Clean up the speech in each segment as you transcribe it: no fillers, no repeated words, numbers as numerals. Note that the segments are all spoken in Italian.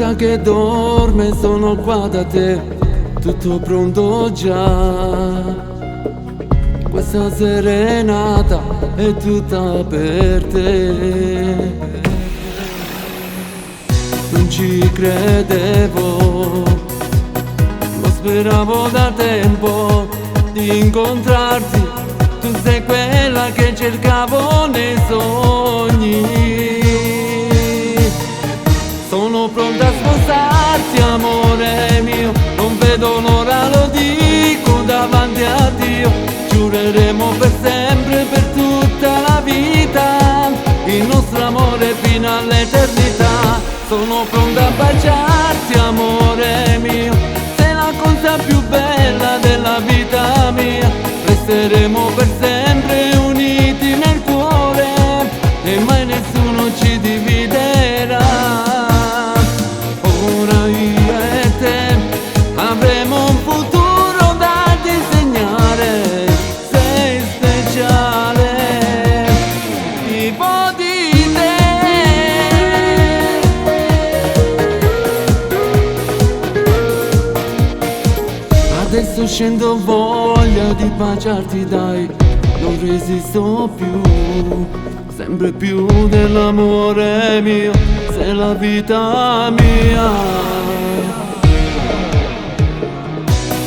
vita che dorme, sono qua da te, tutto pronto già. Questa serenata è tutta per te. Non ci credevo, lo speravo da tempo di incontrarti. Tu sei quella che cercavo nei sogni. Sono pronta a sposarti, amore mio, non vedo l'ora, lo dico davanti a Dio. Giureremo per sempre, per tutta la vita, il nostro amore fino all'eternità. Sono pronta a baciarti, amore mio, sei la cosa più bella della vita mia. Resteremo per sempre uniti nel cuore e mai nessuno ci dividerà. Ora io e te avremo un futuro da disegnare. Sei speciale, tipo di te. Adesso scendo, voglia di baciarti, dai, non resisto più. Sempre più dell'amore mio, sei la vita mia.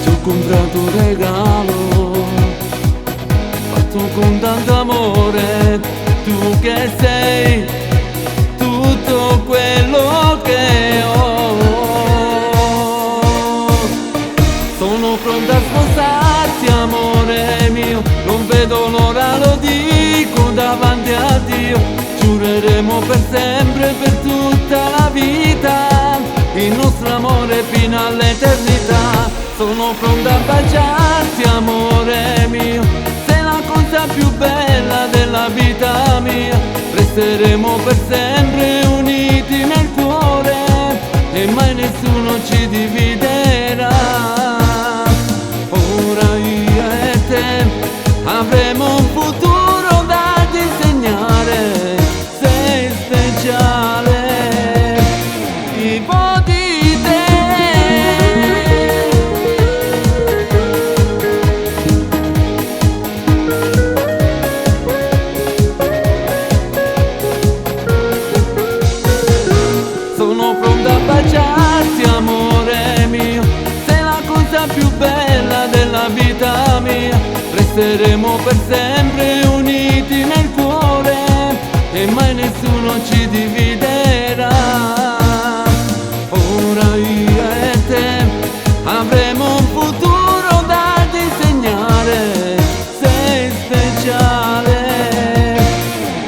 Ti ho comprato un regalo fatto con tanto amore, tu che sei tutto quello che ho. Sono pronta a sposarti, amore mio, non vedo l'ora, lo dico davanti a Dio. Giureremo per sempre, per tutta la vita, il nostro amore fino all'eternità. Sono pronta a baciarti, amore mio, sei la cosa più bella della vita mia. Resteremo per sempre uniti nel cuore e mai nessuno ci dividerà. Ora io e te avremo un futuro da disegnare. Sei speciale, tipo di te. Sono pronta a baciarti, amore mio, sei la cosa più bella della vita mia. Resteremo per sempre uniti nel cuore e mai nessuno ci dividerà. Ora io e te avremo un futuro da disegnare. Sei speciale,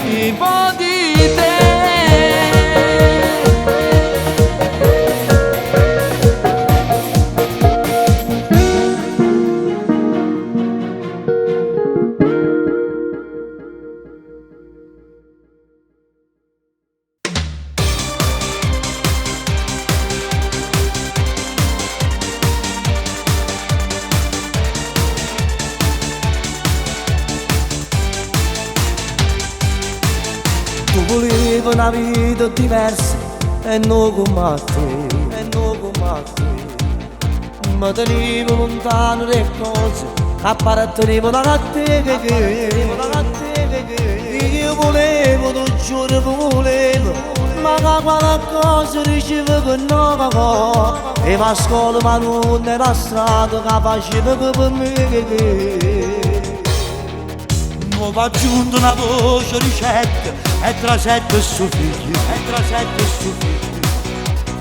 tipo di te. Tu volevi una vita diversa e non come te, e non come te. Mi tenevo lontano le cose che appartenevano a te, io volevo, tu giuro volevo, ma che qualcosa ricevevo no. E va a scuola ma non era strada che faceva per me. Mi va giunto una voce ricetta e tra sette suo figlio, e tra sette suo figlio.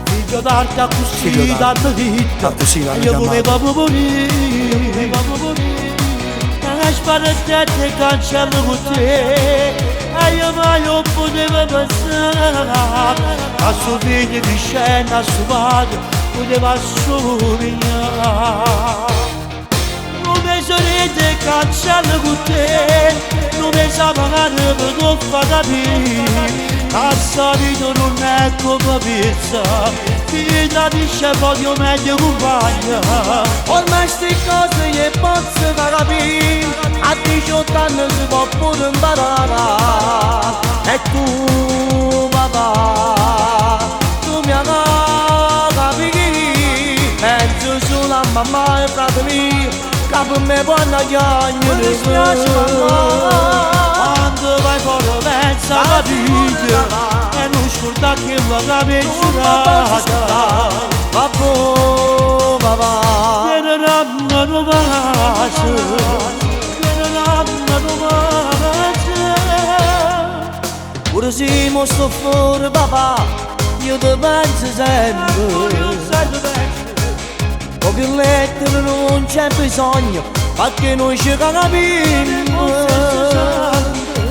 Figlio d'arte a così danno vita, io volevo morire, e sparatette cancello con te, e io mai non potevo pensare a suo figlio di scena, a suo padre, poteva somigliare. Non mi sorride cancello con te, non mi sa pagare per non far capire. A sapito non è come pizza, figlia dice voglio meglio compagna. Ormai sti cose gli posso far capire, a 18 anni si può pure imparare. E tu papà, tu mi ami. sulla mamma e fratelli, che per me buona chiagna. Mi dispiace mamma, quando vai fuori pensa la vita, e non scorda che va la pensurata. Babbo, papà, viene la mano pace, viene la mano pace. Ora siamo sto fuori papà, io ti penso sempre. Con più lettere non c'è bisogno, perché non ci capiamo.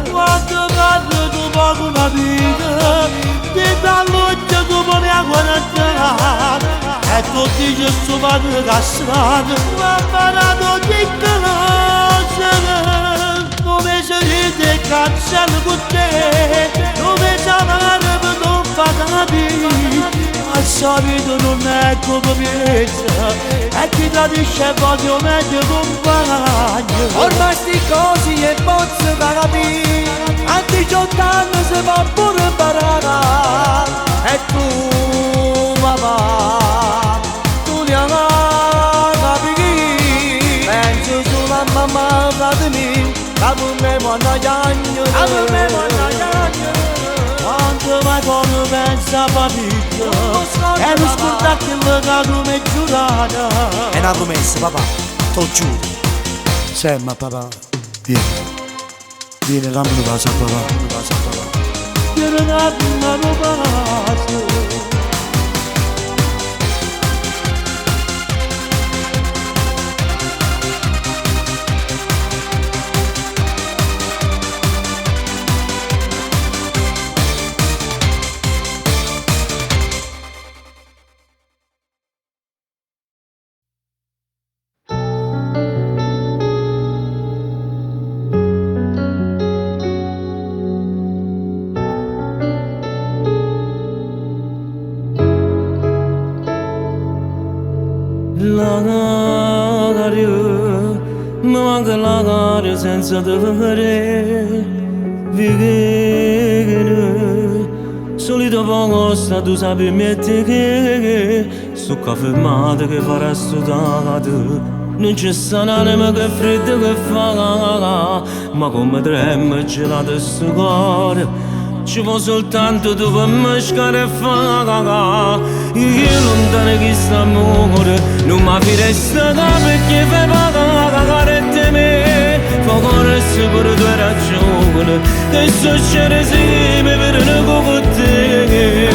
Quando parlo tu poco una vita, ti dall'occhio tu pone a guardare. E tu dici sto padre castrato, ma parato di conoscere. Come si ride e cacciano con te, come si amare per non far capire. Al solito non è come pensa, e chi tradisce voglio meglio compagno. Ormai sti cosi e pozze da capire, a 18 anni si fa pure imparare. E tu papà, tu li hai capire. Penso sulla mamma fratelli, che per me buona chiagna. Quando vai fuori pensa papito, e non scorda che la come è giurata. È una promessa papà, t'ho giuro. Sembra papà, vieni, dammi una casa papà. Vieni dammi una casa. Lagare senza dovere vivere solito poco sta tu sapi mettere che sto confermato che farà studiato non c'è sananima che freddo che fa ma come trema gelato sto cuore ci può soltanto tu per mescare e fa io lontano che sta amore non mi firesta perché fai pagare e te me fa corresse per tue ragioni che succede insieme per un con te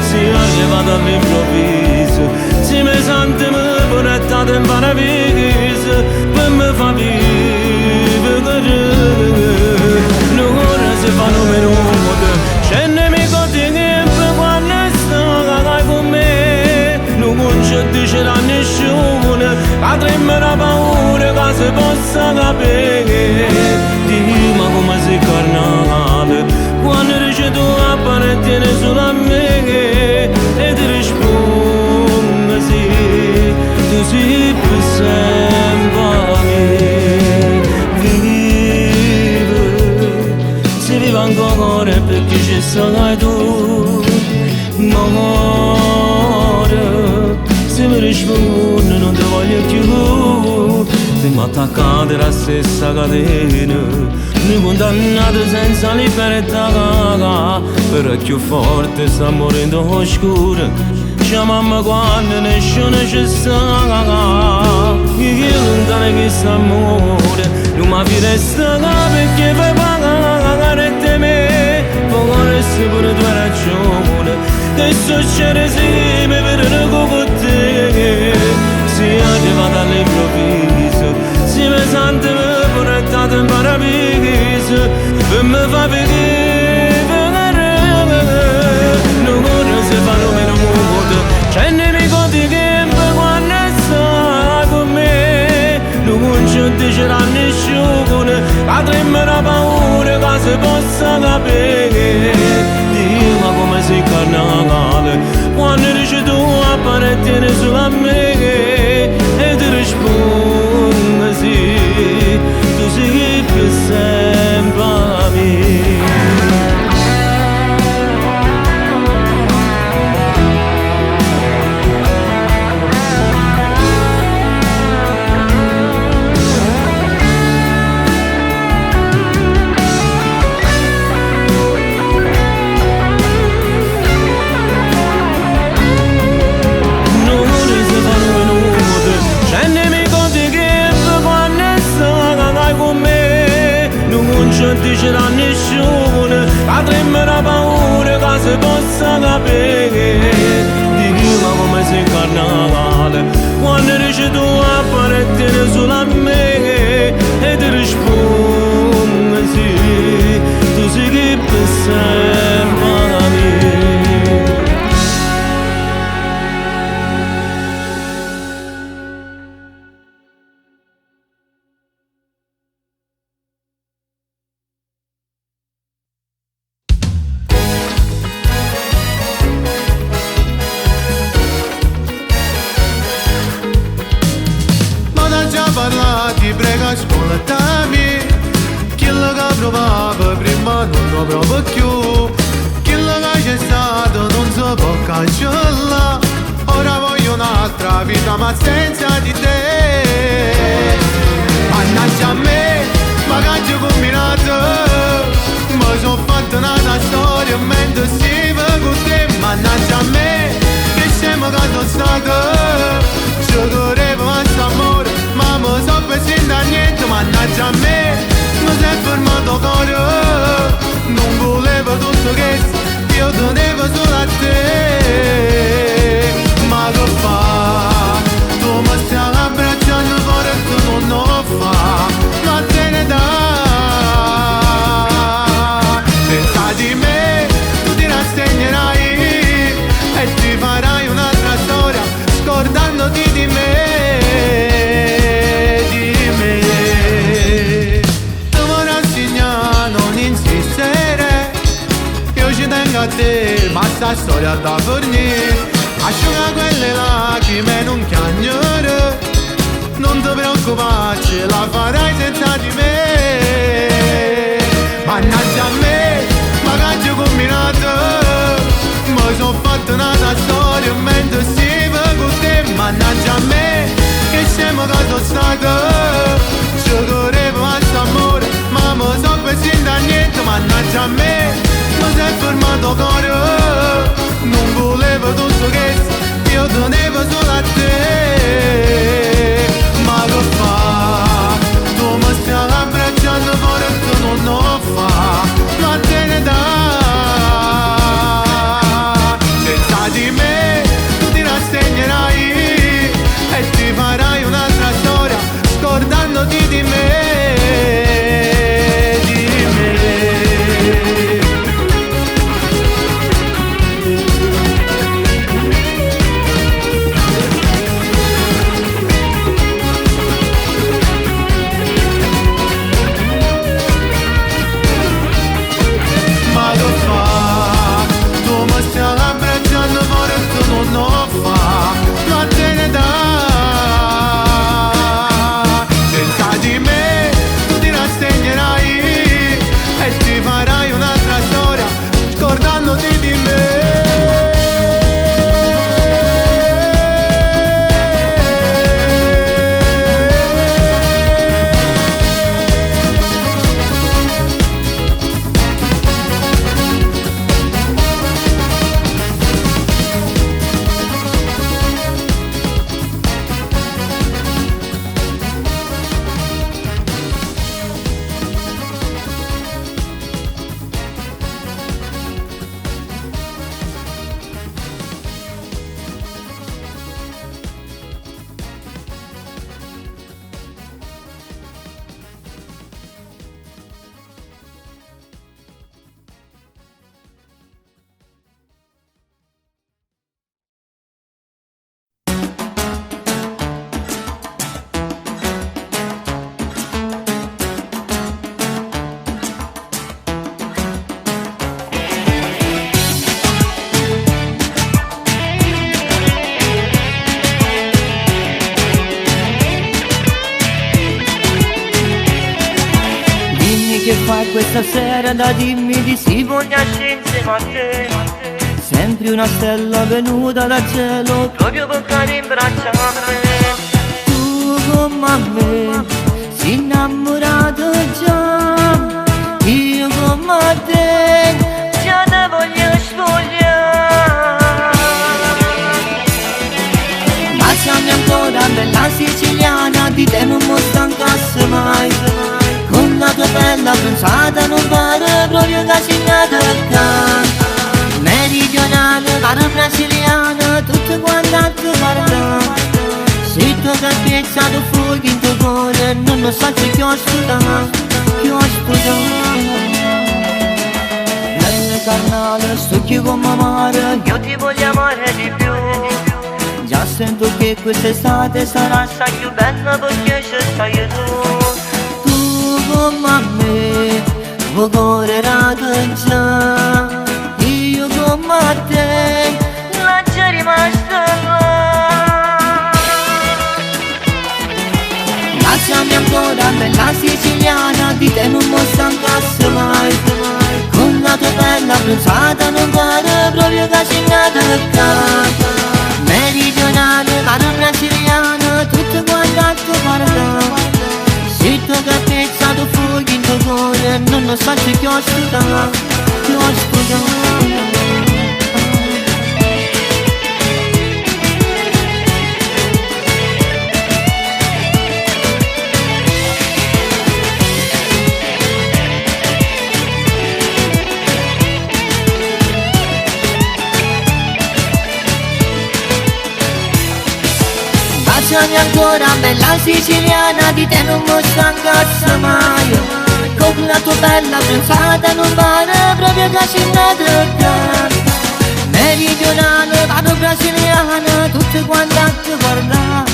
si è arrivato all'improvviso si mi sente me portato in paradiso per me fa vivere non ora si fa numero uno c'è nemico di tempo quando sta con me non ci dicerà nessuno avremmo la paura che si possa capire dimmi come sei carnale quando dici tu appartieni solo a me e ti rispondo sì tu sei per sempre a me vive si vive ancora perché ci sarai tu amore se mi rispondi non ti voglio più siamo attaccati alla stessa catena noi condannati senza libertà però più forte sta morendo oscuro chiamami quando nessuno ci sta io lontano che sta amore non mi firesta perché fai pagare e te me vorresti pure tue ragioni che succede insieme per un con te si è arrivato all'improvviso si mi sente portato in paradiso per me fa vivere non ora si fa numero muto c'è il nemico di tempo quando sta con me non ci dicerà nessuno avremmo la paura che si possa capire dimmi come sei carnale quando dici tu appartieni solo a me e ti rispondo sì tu sei per sempre a me dice a nessuno, avremmo la paura che si possa capire. Diciamo come se carnavale, quando dici tu apparettene solo a me, e ti rispondo sì, tu sei che pensi a me. Ti prego ascoltami, quello che provavo prima non lo provo più, quello che c'è stato non si può cancellare, ora voglio un'altra vita ma senza di te. Mannaggia a me, magari ho combinato, mi sono fatta una storia mentre si va con te. Mannaggia a me, che scemo che sono stato, ci correvo a amore, ma mi so perso da niente. Mannaggia a me, mi sei fermato cuore, non volevo tutto questo, io tenevo solo a te. Ma che fa, tu mi stai abbracciando fuori e tu non lo fa, ma te ne dà. Pensa di me, tu ti rassegnerai e ti farai un'altra storia, scordandoti di me. A te, ma sta storia da fornire, asciuga quelle lacrime non chiagnere, non ti preoccupare, ce la farai senza di me. Mannaggia a me, magari ho combinato, mi sono fatto una storia mentre si va con te. Mannaggia a me, che scemo che sono stato, ci correvo a st'amore, ma mi sono perso da niente. Mannaggia a me, mi sei fermato cuore, non volevo tutto questo, io tenevo solo a te. Ma che fa, tu mi stai abbracciando fuori e tu non lo fa, ma te ne dà. Senza di me, tu ti rassegnerai e ti farai un'altra storia, scordandoti di me. Questa sera da dimmi di sì, voglio scendere insieme a te. Sempre una stella venuta dal cielo, proprio per cadere in braccio a me. Tu come me, sei innamorato già, io come te, già te voglio spogliare. Ma siamo ancora bella siciliana, di te non mi stancasse mai. Con la tua bella pensata non pensato fuoco in tuo cuore, non lo so che ho studiato, che ho studiato. Nel carnale sto qui con mamma, io ti voglio amare di più. Già sento che quest'estate sarà assai più bella perché ci stai tu. Tu con me, vuoi correre già, io con te, non c'è rimasta là. Lasciami ancora bella siciliana, di te non mi stancasse mai. Con la tua bella bruciata non pare proprio cacinata qua. Meridionale, vado brasiliana, tutto quanto guarda. Se tu capezzate fuoco in tuo cuore, non lo so che ho studiato, che ho studiato. Lasciami ancora bella siciliana, di te non mi stancasse mai. Con la tua bella pensata non pare proprio cacinata. Meridionale, vado brasiliana, tutte quante a te guarda.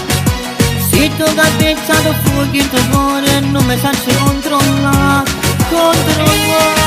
Se tu capezzate fuoco in tuo cuore, non mi senti controllare, controllare.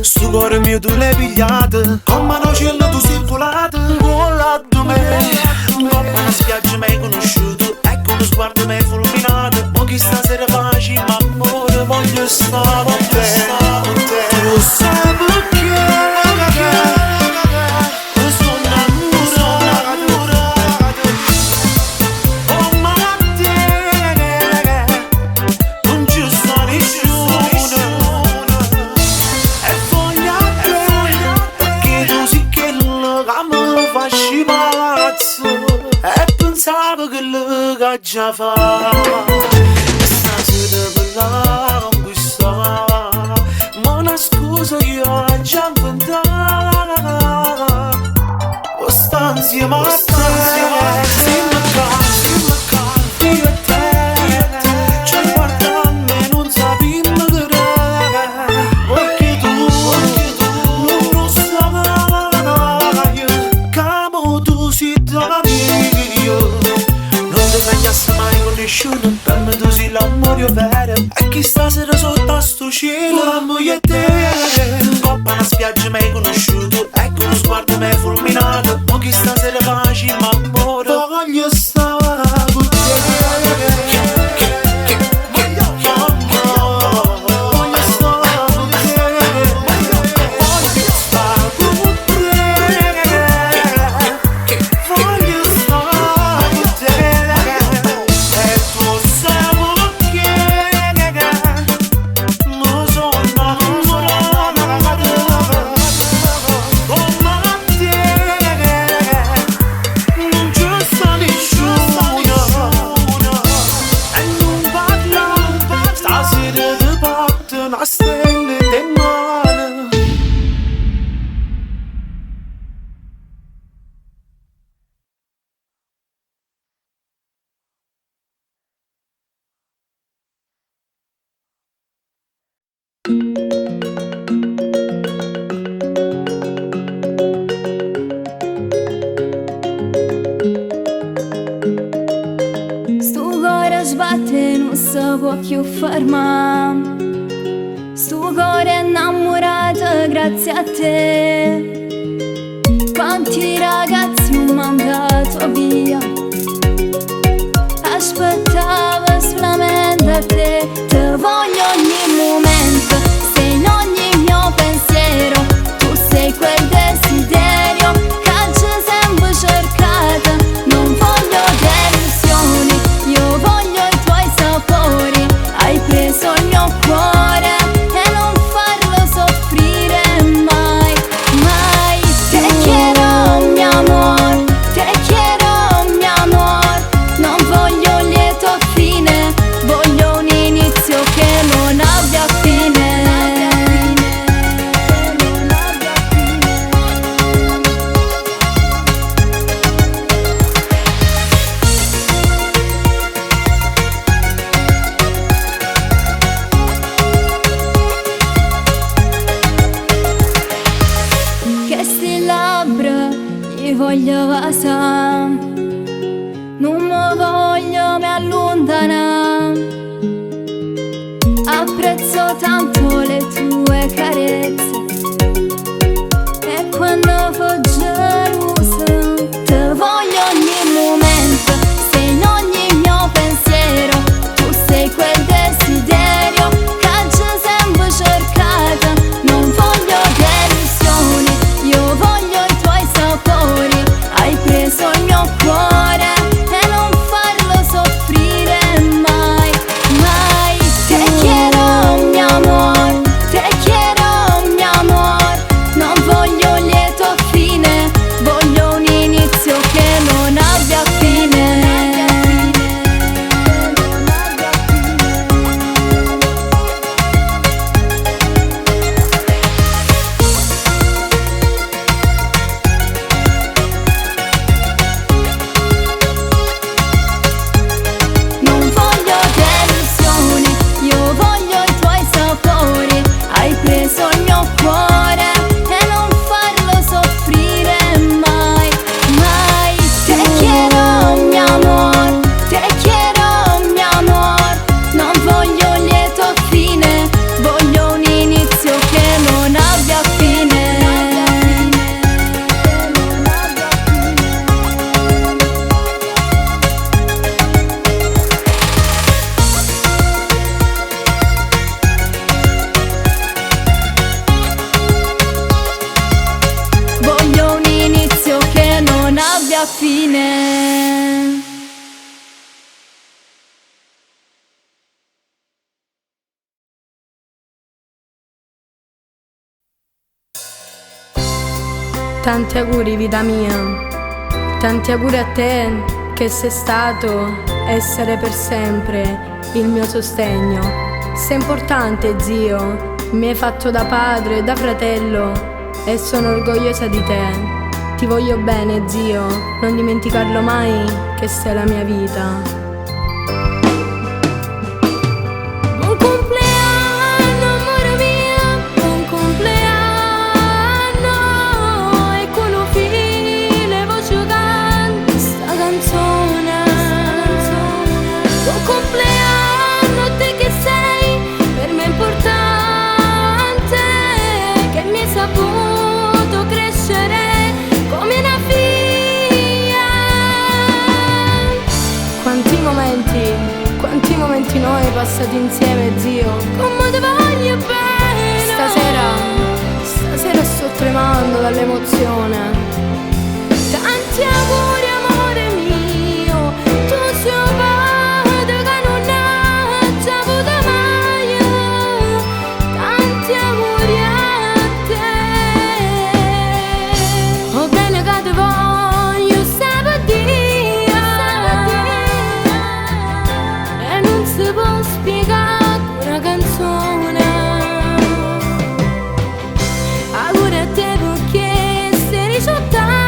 Sto cuore mio tu l'hai pigliato, con mano cielo tu sei volato, volato me. Dopo una spiaggia mi hai conosciuto, ecco uno sguardo mi hai fulminato. Ma che stasera facci, ma amore voglio stare con te. Tu sai perché sono innamorato. Oh ma te, non ci sta nessuno. E pensavo che lo che già fa e stasera quella con questa ma una scusa io ho già inventato o sta insieme a te io e te ci guardando e non sappiamo che perché tu non lo sai che tu sei da io non ti tagliassi mai con nessuno, per me tu sei l'amore vero e chi stasera sotto a sto cielo la moglie e te coppa una spiaggia mi hai conosciuto, ecco uno sguardo mi hai fulminato, ma chi stasera facci ma amore voglio stare con te. può più fermare. Sto cuore innamorato grazie a te. Quanti ragazzi ho mandato via, aspettavo solamente a te. Te voglio ogni momento, sei in ogni mio pensiero. Tu sei quel desiderio che c'è sempre cercato. Non voglio delusioni, io voglio i tuoi sapori. Hai preso il mio cuore e non farlo soffrire mai, mai. Te quiero mi amor, te quiero mi amor. Non voglio un lieto fine, voglio un inizio che non abbia fine. Che sti labbra gli voglio basare, non mi voglio mi allontanare. Apprezzo tanto le tue carezze e quando fo gelosa te voglio ogni momento, sei in ogni mio pensiero. Tu sei quel desiderio che c'è sempre cercato. Non voglio delusioni, io voglio i tuoi sapori. Hai preso il mio cuore e non farlo soffrire mai, mai. Te quiero mi amor, te quiero mi amor. Non voglio un lieto fine, voglio un inizio che non abbia fine. Non voglio delusioni, io voglio i tuoi sapori. Hai preso il mio cuore e non farlo soffrire mai, mai. Te quiero mi amor, te quiero mi amor. Non voglio un lieto fine, voglio un inizio che non abbia fine. Voglio un inizio che non abbia fine. Tanti auguri vita mia, tanti auguri a te che sei stato, essere per sempre il mio sostegno. Sei importante zio, mi hai fatto da padre, da fratello e sono orgogliosa di te. Ti voglio bene zio, non dimenticarlo mai che sei la mia vita. Buon compleanno amore mio, buon compleanno. E quello fine voce canta sta canzone. Buon compleanno a te che sei per me importante, che mi hai saputo crescere come una figlia. Quanti momenti noi passati insieme zio. Come ti voglio bene. Stasera sto tremando dall'emozione. Tanti auguri amore mio, tu sei padre che non ha già avuto mai. Tanti auguri a te. Oh bene che ti voglio sabatia, e non si può spiegare con una canzone. Auguri a te perché sei 18 anni.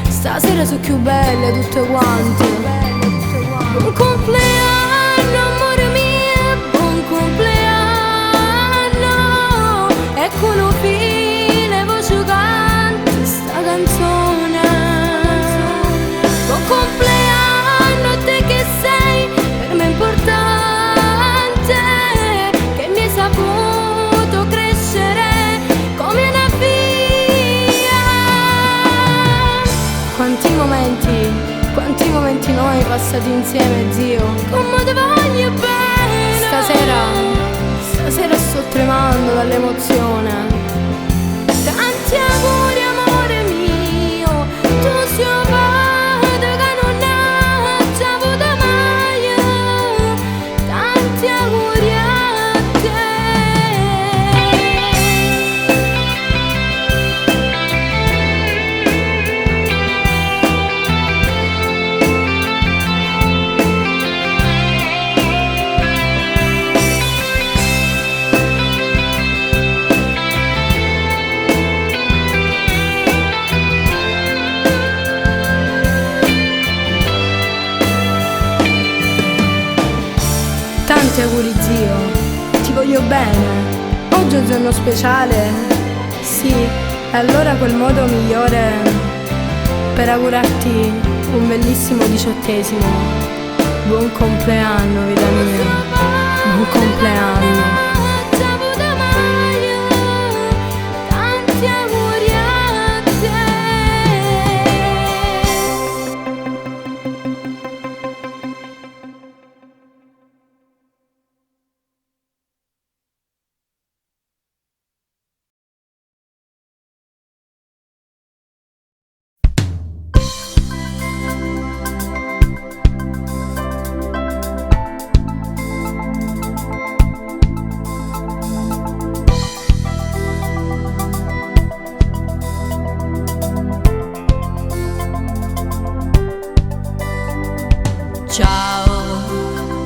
Stasera sono più belle tutte quante. Buon compleanno amore mio, buon compleanno. E con un fine voce canta sta canzone. Buon compleanno passati insieme, zio. Come ti voglio bene. Stasera sto tremando dall'emozione. Tanti auguri amore mio, tu sei un padre che non ha già avuto mai. Tanti auguri a te. Tanti auguri zio, ti voglio bene. Oggi è un giorno speciale, sì, e allora quel modo migliore per augurarti un bellissimo 18°. Buon compleanno, vita mia, buon compleanno. Tanti auguri a te. Ciao,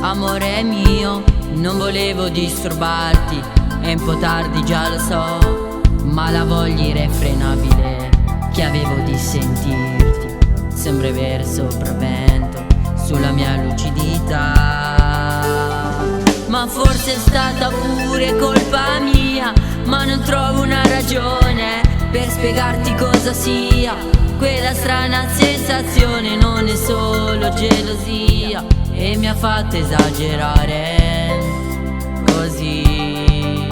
amore mio, non volevo disturbarti, è un po' tardi già lo so, ma la voglia irrefrenabile che avevo di sentirti sembra aver sopravvento sulla mia lucidità. Ma forse è stata pure colpa mia, ma non trovo una ragione per spiegarti cosa sia quella strana sensazione. Non è solo gelosia e mi ha fatto esagerare così.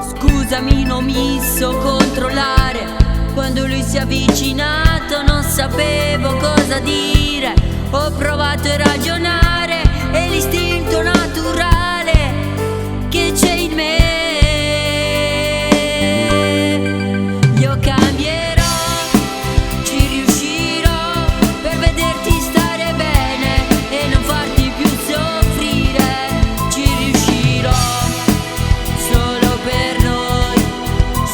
Scusami, non mi so controllare, quando lui si è avvicinato non sapevo cosa dire. Ho provato a ragionare, è l'istinto naturale che c'è in me. Io cambierò, ci riuscirò per vederti stare bene e non farti più soffrire. Ci riuscirò solo per noi.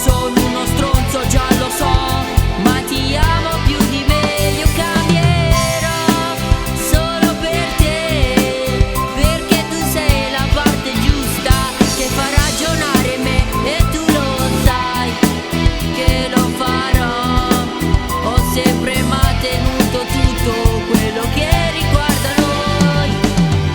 Sono uno stronzo, già lo so, ma ti amo più di me. Io cambierò solo per te, perché tu sei la parte giusta che fa ragionare me, e tu lo sai che lo farò. Ho sempre mantenuto tutto quello che riguarda noi.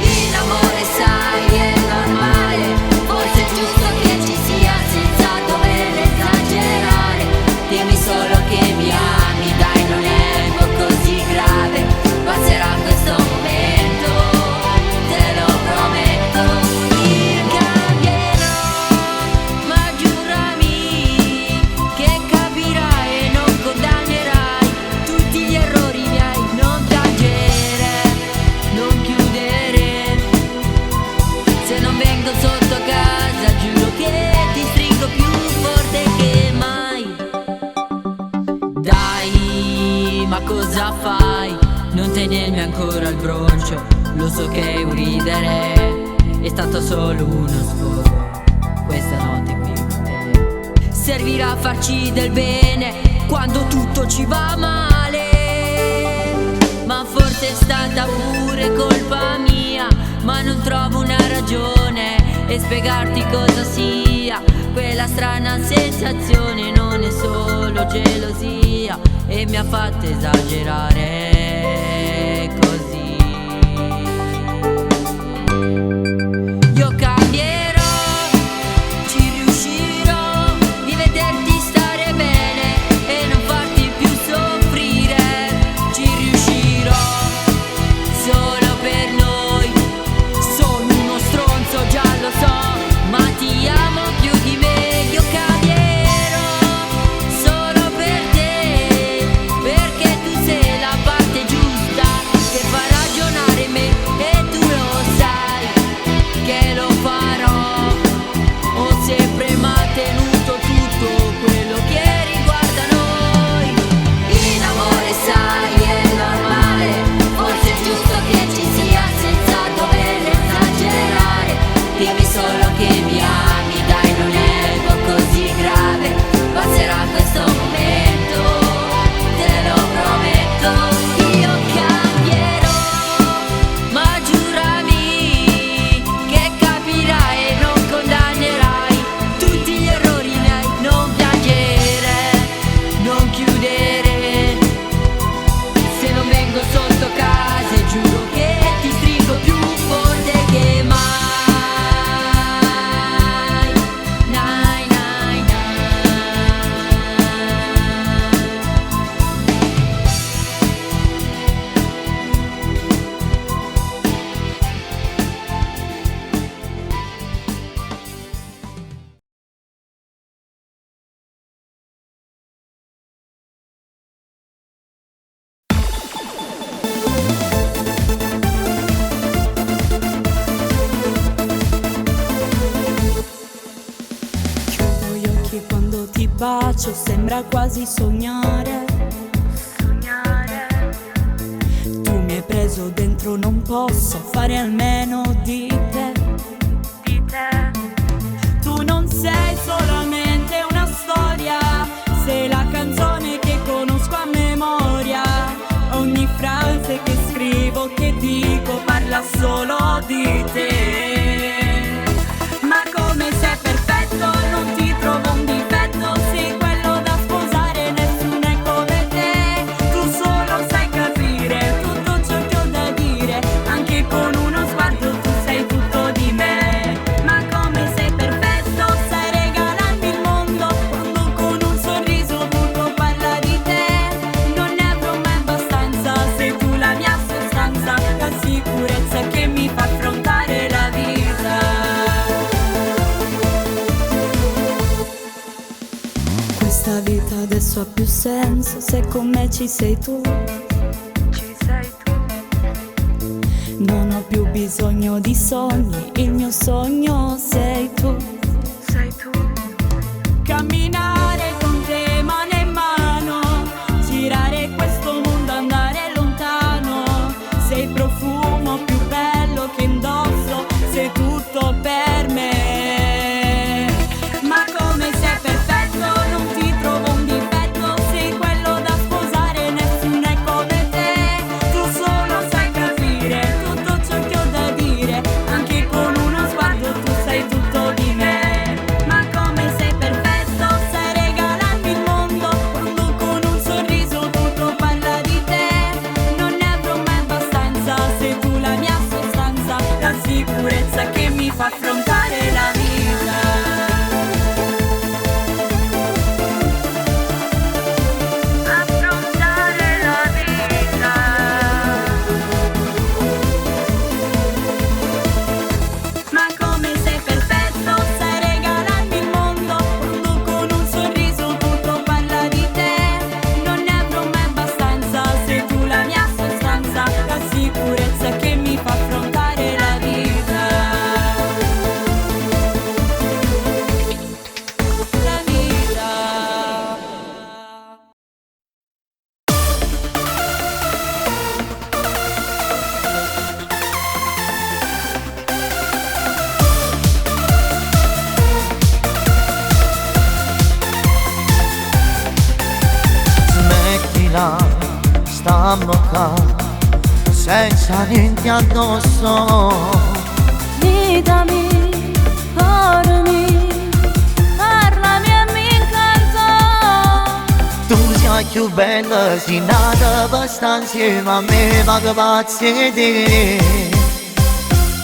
In amore sai è normale, forse è giusto che ci sia senza dover esagerare. Dimmi solo che mi ami, dai, non è un po' così grave. Passerà questo momento, te lo prometto. Io cambierò, ma giurami che capirai e non condannerai tutti gli errori miei. Non piangere, non chiudere, se non vengo sotto casa giuro che ti stringo più forte che mai. Dai, ma cosa fai? Non tenermi ancora al broncio, lo so che è un ridere, è stato solo uno sfogo questa notte qui con te. Servirà a farci del bene quando tutto ci va male. Ma forse è stata pure colpa mia, ma non trovo una ragione e spiegarti cosa sia quella strana sensazione. Non è solo gelosia e mi ha fatto esagerare così. Io cambierò, ci riuscirò di vederti stare bene e non farti più soffrire. Ci riuscirò solo per noi. Sono uno stronzo, già lo so, ma ti amo più di me. Io cambierò solo per te, perché tu sei la parte giusta che quando ti bacio sembra quasi sognare. Tu mi hai preso dentro, non posso fare almeno di te. Tu non sei solamente una storia, sei la canzone che conosco a memoria. Ogni frase che scrivo, che dico, parla solo di te. Ma come sei perfetto, non ti trovo un difetto, sei quello da sposare, nessuno è come te. Tu solo sai capire tutto ciò che ho da dire, anche con uno sguardo tu sei tutto di me. Ma come sei perfetto, sai regalarmi il mondo, quando con un sorriso tutto parla di te. Non ne avrò mai abbastanza, sei tu la mia sostanza, la sicurezza che mi fa affrontare la vita. Questa vita adesso ha più senso se con me ci sei tu. Non ho più bisogno di sogni, il mio sogno sei tu. Camminare con te mano in mano, girare questo mondo, andare lontano. Sei il profumo più bello che indosso, sei tutto per me. Ma come sei perfetto, non ti trovo un difetto, sei quello da sposare, nessuno è come te. Tu solo sai capire tutto ciò che ho da dire, anche con uno sguardo tu sei tutto di me. Ma come sei perfetto, sai regalarmi il mondo, quando con un sorriso tutto parla di te. Non ne avrò mai abbastanza, sei tu la mia sostanza, la sicurezza che mi fa affrontare la vita. Affrontare la vita. Ma come sei perfetto, sai regalarmi il mondo, quando con un sorriso tutto parla di te. Non ne avrò mai abbastanza, sei tu la mia sostanza, la sicurezza che mi fa affrontare la vita. La vita. Smettila, stammo qua, senza niente addosso. Ditami, parlami, parlami e mi incanto. Tu sei più bella, sei nata per stare insieme a me, ma che pazzi di te.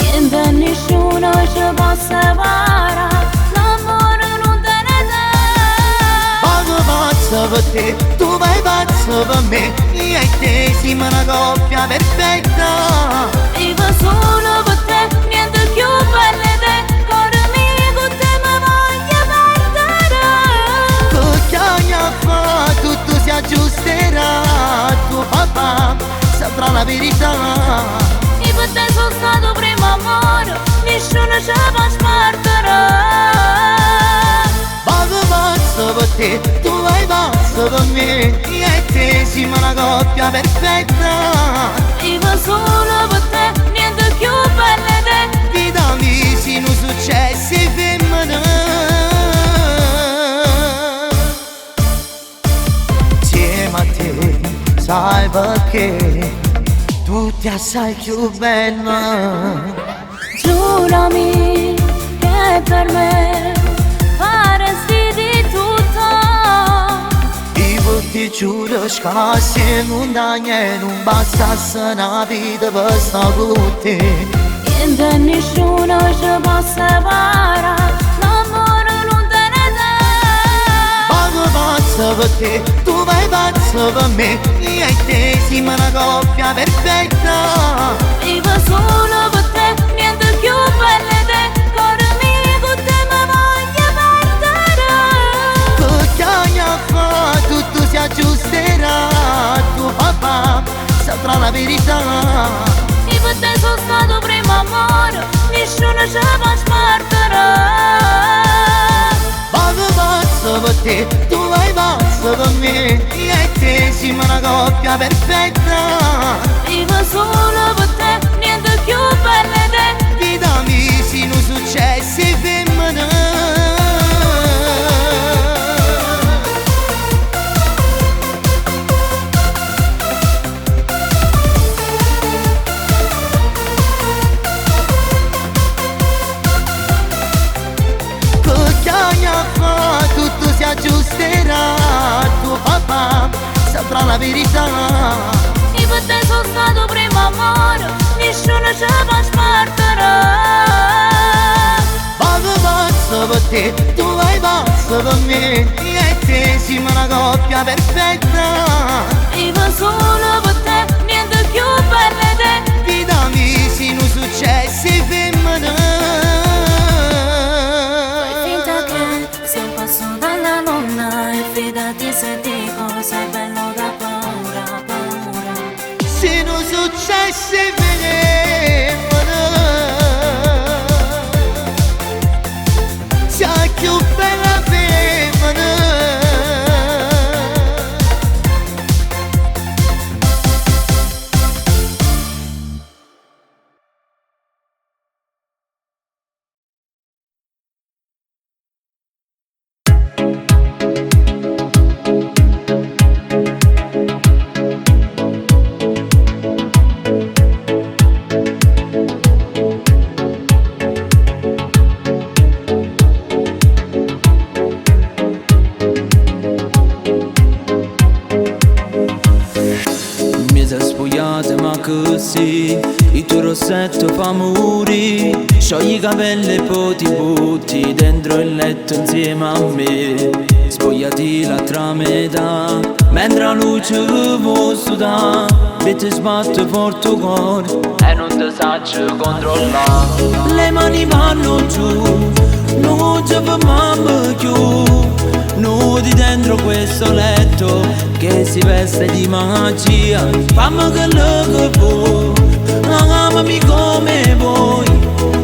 Niente e nessuno ci può separare, l'amore non te ne dà. Ma che pazzo per te, tu vai pazzo per me, io e te siamo una coppia perfetta. Vivo solo per te, niente più per te, cuore mio con te mi voglio perdere. Che hai a fare, tutto si aggiusterà, tuo papà saprà la verità. Io per te sono stato primo amore, nessuno ci può smartere. Ma che pazzo per te, tu vai pazzo per me, io e te siamo una coppia perfetta. Vivo solo per te, niente più per te. Vita mia, sono successi femmine. Insieme a te, sai perché, tu ti assai più bella. Giurami che per me faresti di tutto. Io ti giuro scasse montagne, non bastasse una vita per stare con te. Niente e nessuno ci può separare, l'amore non te ne dà. Ma che pazzo per te, tu vai pazzo per me, io e te siamo una coppia perfetta. Vivo solo per te, niente più per te, cuore mio con te mi voglio perdere. Che hai a fare, tutto si aggiusterà, tuo papà saprà la verità. Io per te sono stato primo amore, nessuno ci può smartere. Ma che pazzo te, tu vai pazzo per me. Io e te siamo una coppia perfetta. Vivo solo per te, niente più per te. Vita mia, siamo successi femmine. Tutto si aggiusterà, tuo papà saprà la verità. Io per te sono stato primo amore, nessuno ci può smarterà. Vado pazzo per te, tu vai pazzo per me. Io e te siamo una coppia perfetta. Vivo solo per te, niente più per te. Vita mia, siamo successi femmine. Fidati se dico sei bello da paura, paura. Se non successe femmine, sei più bella femmina. Così il tuo rossetto fa morire, sciogli i capelli e poi ti butti dentro il letto insieme a me. Spogliati l'altra metà mentre la luce vuoi sudare, e ti sbatto forte il cuore e non ti saccio controllare. Le mani vanno giù, non ci fermiamo più. Nudi dentro questo letto che si veste di magia. Fammi quello che vuoi, amami come vuoi.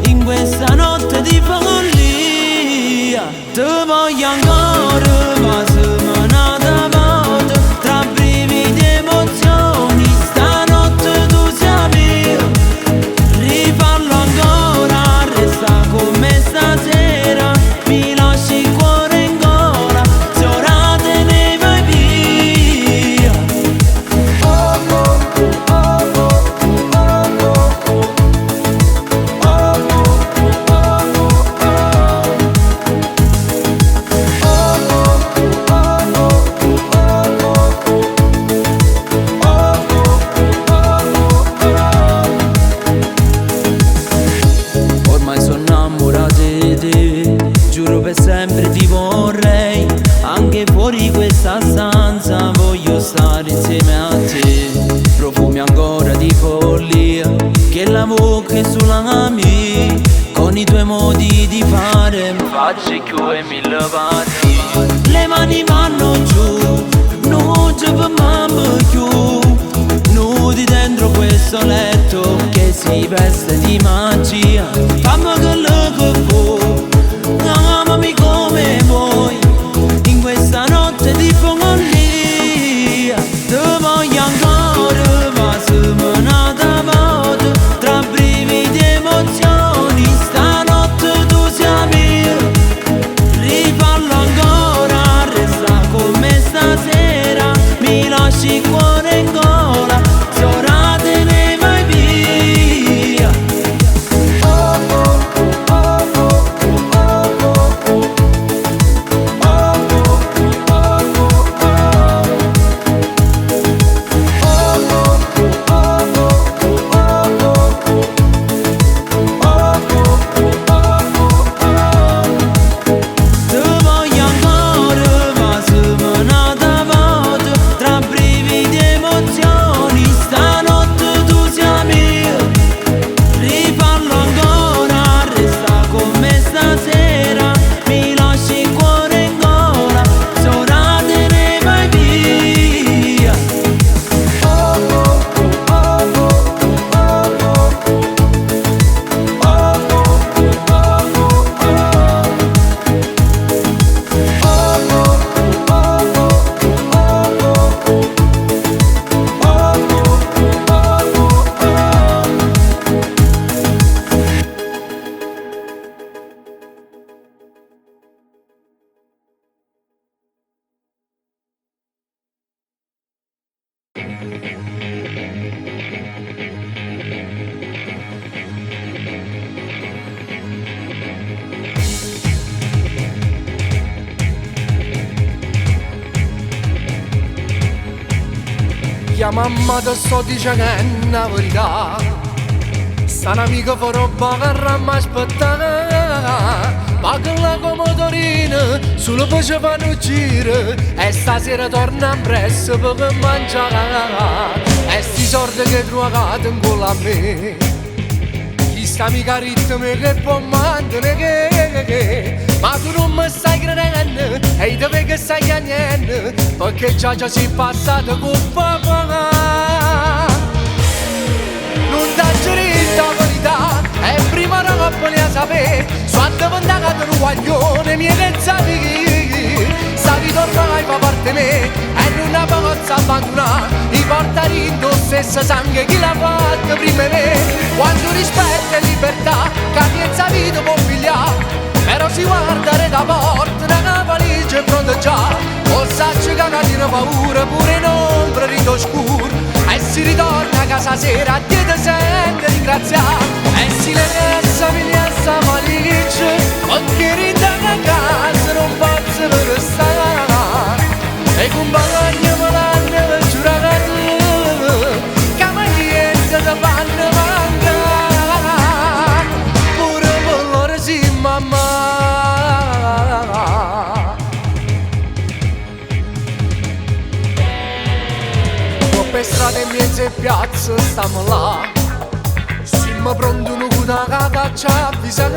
In questa notte di follia ti voglio ancora, ma semanata volta. Tra brividi e emozioni stanotte tu sei mia. Rifarlo ancora, resta con me stasera. Mi lasci il cuore in gola, se ora te ne vai via. Ormai sono innamorato di te, giuro per sempre ti vorrei. Anche fuori questa stanza voglio stare insieme a te. Profumi ancora di follia che la bocca è sulla mia. Con i tuoi modi di fare mi faccio più e mille parti. Le mani vanno giù, non ci fermiamo più. Nudi dentro questo letto che si veste di magia. Fammi quello che vuoi, amami come vuoi. In questa notte di follia ti voglio ancora, ma semanata volta. Tra brividi e emozioni stanotte tu sei mia. Rifarlo ancora, resta con me stasera. Mi lasci il cuore in gola, se ora te ne vai via. Figlia mamma ti sto dicendo che è una verità. Sta un'amica fa roba che ramma aspettare. Pagala come Torino, solo poi ci fanno giro. E stasera torna presso per mangiare. E sti soldi che trovate in culo a me. Chi sta mica ritmo che può mantenere che. Ma tu non mi stai credendo e dove che stai chiamando. Perché già si è passato con papà. Non t'ha detto la verità e prima non volevo sapere. Quando vent'anni da un guaglione mi pensavi che stavi tornando fa parte me e non la posso abbandonare. I portari indosso e sangue chi l'ha fatto prima me. Quando rispetto e libertà capienza vita può pigliare. Però si guardare da porta, una valigia è pronta già. O sacci che non tiene paura pure in ombra rito scuro. E si ritorna a casa sera a te sente ringraziare. E si le resta pigliassa valigia, perché ritorna a casa non posso per stare. E compagni me l'hanno giurato che mai niente ti fanno mancare. Pure per loro sì mamma. Per strada in mezzo e piazza stiamo là. Siamo pronti una cuta che ci avvisa.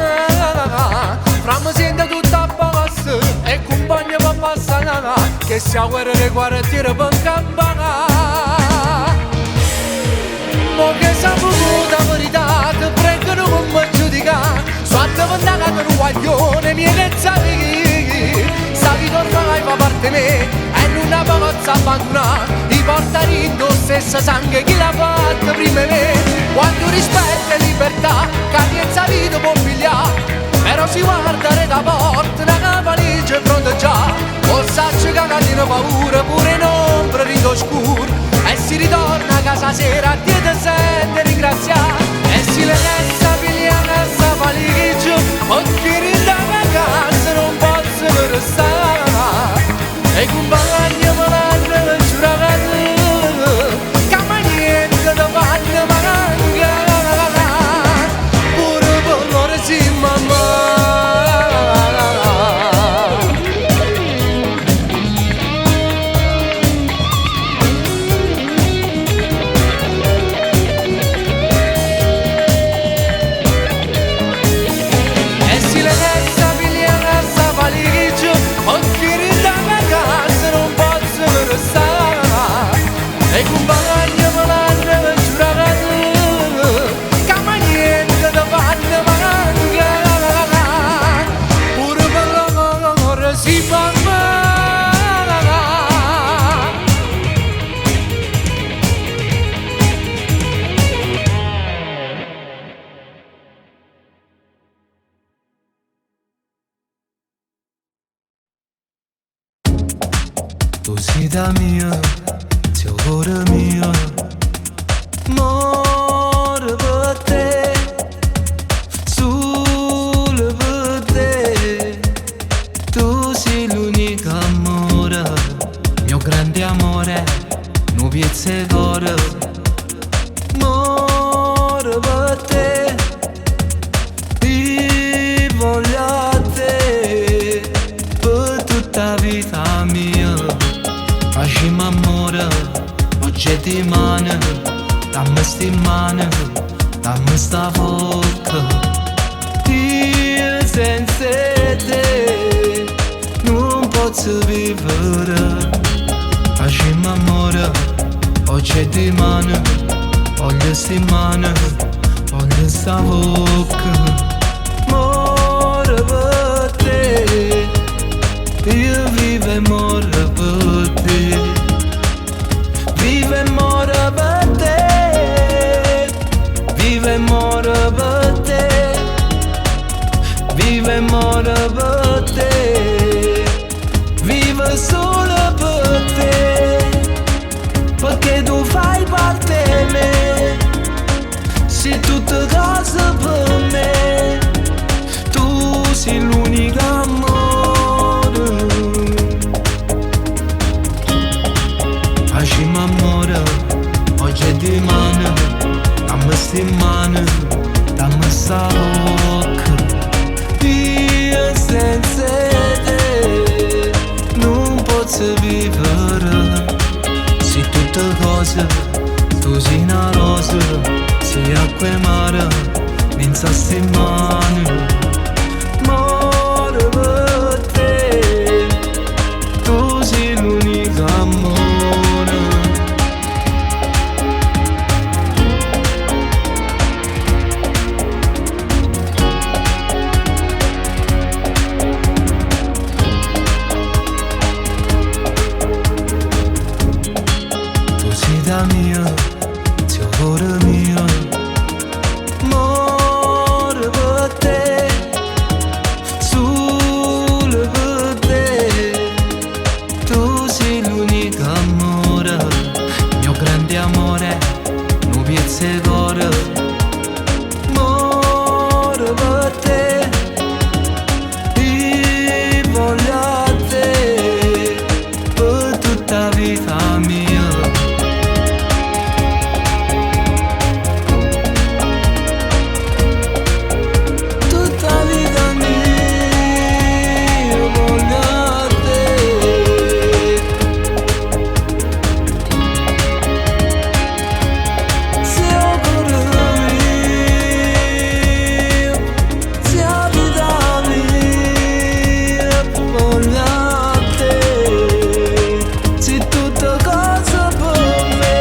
Fra me sente tutto a posto e compagni per passare. Che si a guerra le quartiere per campare. Mo che saputo la verità ti prego non mi giudicare. Quando vent'anni da un guaglione mi pensavi che stavi tornando fa parte me e non la posso abbandonare. I portari indosso e sangue chi l'ha fatto prima me. Quando rispetto e libertà capienza vita può pigliare. Però si guardare da porta una valigia è pronta già. O sacci che non tiene paura pure in ombra rito scuro. E si ritorna a casa sera a te sente ringraziare. E si le resta pigliare sta valigia, perché ritorna a casa non posso per stare. E compagni me l'hanno giurato che mai niente ti fanno mancare. Pure per loro sì mamma. E compagni me l'hanno giurato che mai niente ti fanno mancare. Pure per l'amore si mamma. Tu sei da mia, sei cuore mio, amore per te, solo per te. Tu sei l'unico amore, mio grande amore, non piezze cuore. Amore per te, ti voglio a te, per tutta vita mia. Facciamo amore, oggi di mano, dammi sti mani, dammi sta bocca. Io senza te non posso vivere. Facciamo amore, oggi di mano, voglio sti mani, voglio sta bocca. Amore per te, io vivo e muore per te. Vivo e muore per te. Vivo e muore per te. Vivo e muore per te. Vivo solo per te. Perché tu fai parte di me. Sei tutta cosa per me. Tu sei l'unico amore. Facciamo amore, cose, tu sei una rosa, sei acqua e mare, mi sta in mano. Amore per te, tu sei l'unico amore. Tu sei da mia, sei cuore mio. Amore per te, solo per te, tu sei l'unico amore, il mio grande amore, non piezza e cuore. Amore per te, io voglio a te, per tutta la vita mia. Tutta la vita mia voglio a te. Sei il cuore mio, sei la vita mia, voglio a te. Sei tutta cosa per me.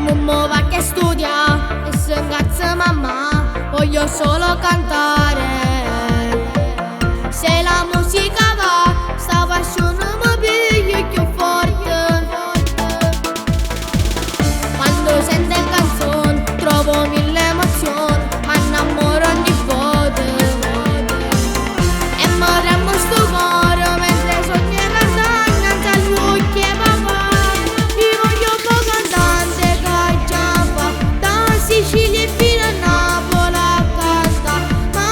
Mamma va che studia e se incazza mamma, voglio solo cantare. Se la musica va, sta passione mi piglia più forte. Quando sento in canzone, trovo mille emozioni, ma innamoro ogni volta. E mi tremo sto cuore mentre sogno e lasagna agli occhi e papà. Io voglio un cantante che giampa da Sicilia fino a Napoli a canta. Ma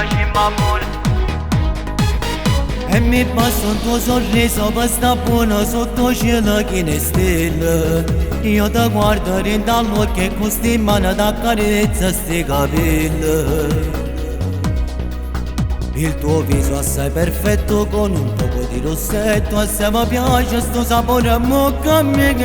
capace m'amore. E mi basta un tuo sorriso per sta buona sotto cielo che ne stella. Io ti guardo dall'occhio e con sti mani t'accarezza sti capelli. Il tuo viso assai perfetto con un poco di rossetto, assai mi piace sto sapore a bocca a me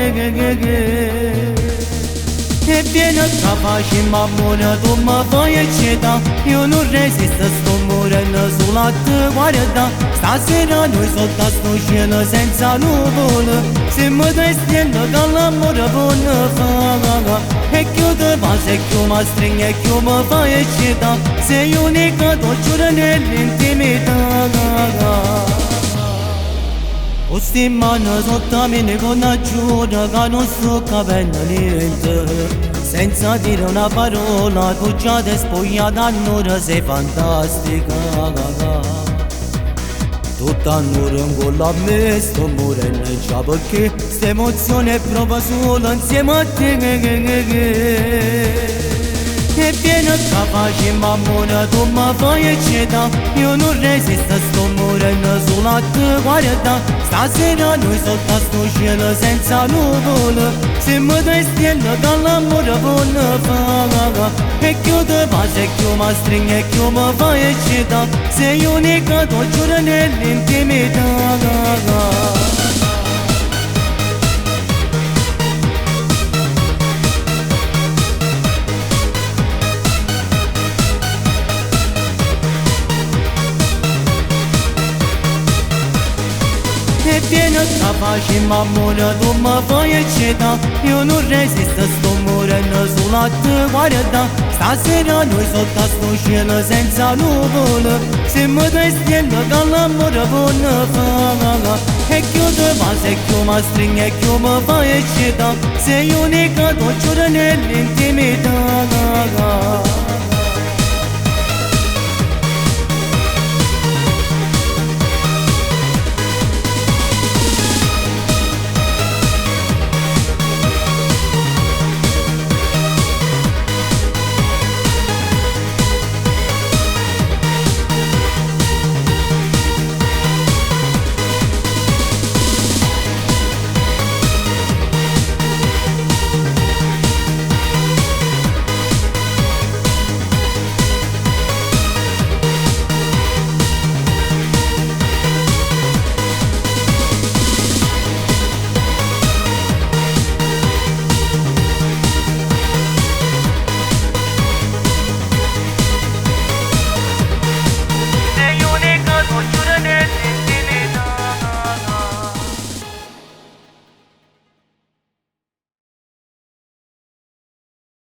E vieni capace mamma, tu mi fai eccita. Io non resisto, sto morendo sulla tua guarda. Stasera noi sotto a sto cielo senza nuvole. Siamo due stelle che l'amore buono fa. E chiude base e chiude stringe e chiude fai eccita. Sei unica, tu giuro nell'intimità. Con sti mani sotto a me con una giura che non sto capendo niente. Senza dire una parola tu già ti spogliata allora sei fantastica. Tutta allora con a me sto morendo già perché sta emozione è proprio solo insieme a te. E vieni capace mamma, tu mi fai eccita. Io non resisto, sto morendo sulla tua guarda. Stasera noi sotto a sto cielo senza nuvole. Siamo due stelle che l'amore buono fa. E chiude base e chiude stringe e chiude fai eccita. Sei unica, tu giuro nell'intimità. E vieni capace mamma, tu mi fai eccita. Io non resisto, sto morendo sulla tua guarda. Stasera noi sotto a sto cielo senza nuvole. Siamo due stelle che l'amore buono fa. E chiude base e chiude stringe e chiude fai eccita. Sei unica, tu giuro nell'intimità.